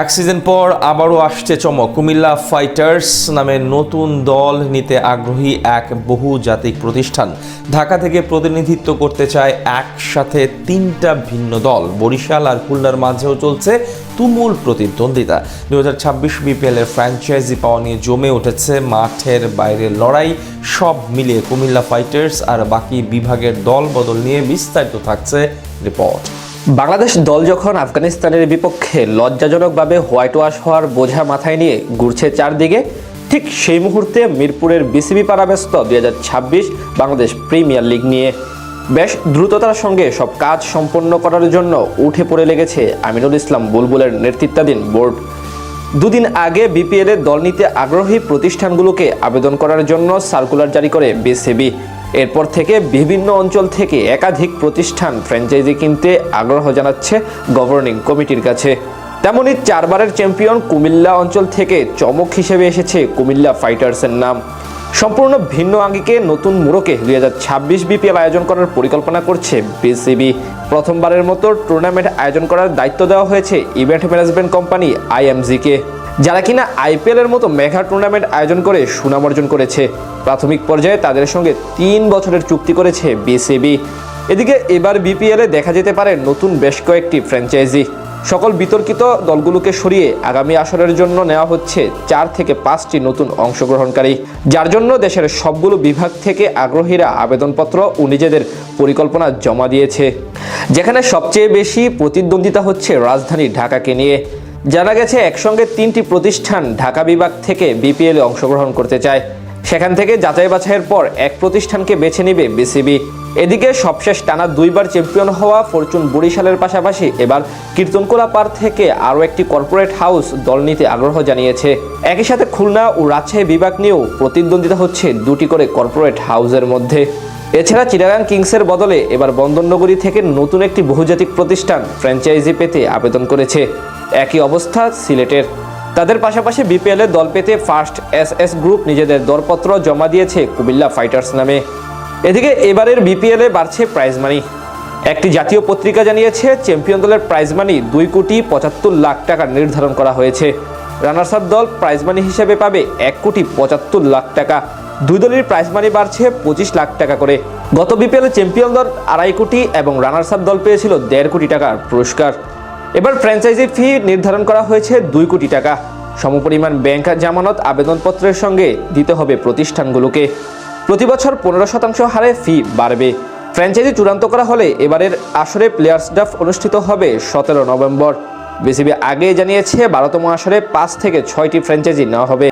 এক সিজন পর আবারও আসছে চমক। কুমিল্লা ফাইটার্স নামে নতুন দল নিতে আগ্রহী এক বহুজাতিক প্রতিষ্ঠান। ঢাকা থেকে প্রতিনিধিত্ব করতে চায় একসাথে তিনটা ভিন্ন দল। বরিশাল আর খুলনার মাঝেও চলছে তুমুল প্রতিদ্বন্দ্বিতা। 2026 বিপিএলের ফ্র্যাঞ্চাইজি পাওয়া নিয়ে জমে উঠেছে মাঠের বাইরের লড়াই। সব মিলিয়ে কুমিল্লা ফাইটার্স আর বাকি বিভাগের দল বদল নিয়ে বিস্তারিত থাকছে রিপোর্ট। বাংলাদেশ দল যখন আফগানিস্তানের বিপক্ষে লজ্জাজনকভাবে হোয়াইট ওয়াশ হওয়ার বোঝা মাথায় নিয়ে ঘুরছে চারদিকে, ঠিক সেই মুহূর্তে মিরপুরের বিসিবি পাড়া ব্যস্ত 2026 বাংলাদেশ প্রিমিয়ার লিগ নিয়ে। বেশ দ্রুততার সঙ্গে সব কাজ সম্পন্ন করার জন্য উঠে পড়ে লেগেছে আমিনুল ইসলাম বুলবুলের নেতৃত্বাধীন বোর্ড। দুদিন আগে বিপিএল এর দল নিতে আগ্রহী প্রতিষ্ঠানগুলোকে আবেদন করার জন্য সার্কুলার জারি করে বিসিবি। এরপর থেকে বিভিন্ন অঞ্চল থেকে একাধিক প্রতিষ্ঠান ফ্র্যাঞ্চাইজি কিনতে আগ্রহ জানাচ্ছে গভর্নিং কমিটির কাছে। তেমনি চারবারের চ্যাম্পিয়ন কুমিল্লা অঞ্চল থেকে চমক হিসেবে এসেছে কুমিল্লা ফাইটার্সের নাম। সম্পূর্ণ ভিন্ন আঙ্গিকে নতুন মোড়কে 2026 বিপিএল আয়োজন করার পরিকল্পনা করছে বিসিবি। প্রথমবারের মতো টুর্নামেন্ট আয়োজন করার দায়িত্ব দেওয়া হয়েছে ইভেন্ট ম্যানেজমেন্ট কোম্পানি আইএমজিকে, যারা কিনা আইপিএল এর মতো মেগা টুর্নামেন্ট আয়োজন করে সুনাম অর্জন করেছে। প্রাথমিক পর্যায়ে তাদের সঙ্গে 3 বছরের চুক্তি করেছে বিসিবি। এদিকে এবার বিপিএল এ দেখা যেতে পারে নতুন বেশ কয়েকটি ফ্র্যাঞ্চাইজি। সকল বিতর্কিত দলগুলোকে সরিয়ে আগামী আসরের জন্য নেওয়া হচ্ছে 4 থেকে 5টি নতুন অংশগ্রহণকারী, যার জন্য দেশের সবগুলো বিভাগ থেকে আগ্রহীরা আবেদনপত্র ও নিজেদের পরিকল্পনা জমা দিয়েছে। যেখানে সবচেয়ে বেশি প্রতিদ্বন্দ্বিতা হচ্ছে রাজধানী ঢাকাকে নিয়ে। জানা গেছে একসঙ্গে 3টি প্রতিষ্ঠান ঢাকা বিভাগ থেকে বিপিএলে অংশগ্রহণ করতে চায়। সেখান থেকে যাচাই বাছাইয়ের পর এক প্রতিষ্ঠানকে বেছে নেবে বিসিবি। এদিকে সবশেষ টানা 2বার চ্যাম্পিয়ন হওয়া ফরচুন বরিশালের পাশাপাশি এবার কীর্তনকোলা পার থেকে আরও একটি কর্পোরেট হাউস দল নিতে আগ্রহ জানিয়েছে। একই সাথে খুলনা ও রাজশাহী বিভাগ নিয়েও প্রতিদ্বন্দ্বিতা হচ্ছে 2টি করে কর্পোরেট হাউসের মধ্যে। এছাড়া চিটাগাং কিংসের বদলে এবার বন্দরনগরী থেকে নতুন একটি বহুজাতিক প্রতিষ্ঠান ফ্র্যাঞ্চাইজি পেতে আবেদন করেছে। একই অবস্থা সিলেটের। তাদের পাশাপাশি বিপিএল এর দল পেতে ফার্স্ট এসএস গ্রুপ নিজেদের দরপত্র জমা দিয়েছে কুমিল্লা ফাইটার্স নামে। এদিকে এবারের বিপিএল এ বাড়ছে প্রাইজ মানি। একটি জাতীয় পত্রিকা জানিয়েছে চ্যাম্পিয়ন দলের প্রাইজ মানি 2,75,00,000 টাকা নির্ধারণ করা হয়েছে। রানার্স আপ দল প্রাইজ মানি হিসেবে পাবে 1,75,00,000 টাকা। দুই দলের প্রাইজ মানি বাড়ছে 25 লাখ টাকা করে। গত বিপিএল এ চ্যাম্পিয়ন দল 2.5 কোটি এবং রানার্স আপ দল পেয়েছিল 1.5 কোটি টাকার পুরস্কার। এবার ফ্র্যাঞ্চাইজি ফি নির্ধারণ করা হয়েছে 2 কোটি টাকা। সমপরিমাণ ব্যাংক জামানত আবেদনপত্রের সঙ্গে দিতে হবে প্রতিষ্ঠানগুলোকে। প্রতি বছর 15% হারে ফি বাড়বে। ফ্র্যাঞ্চাইজি চূড়ান্ত করা হলে এবারের আসরে প্লেয়ার্স ড্রাফট অনুষ্ঠিত হবে 17 নভেম্বর। বিসিবি আগে জানিয়েছে 12তম আসরে 5 থেকে 6টি ফ্র্যাঞ্চাইজি নেওয়া হবে।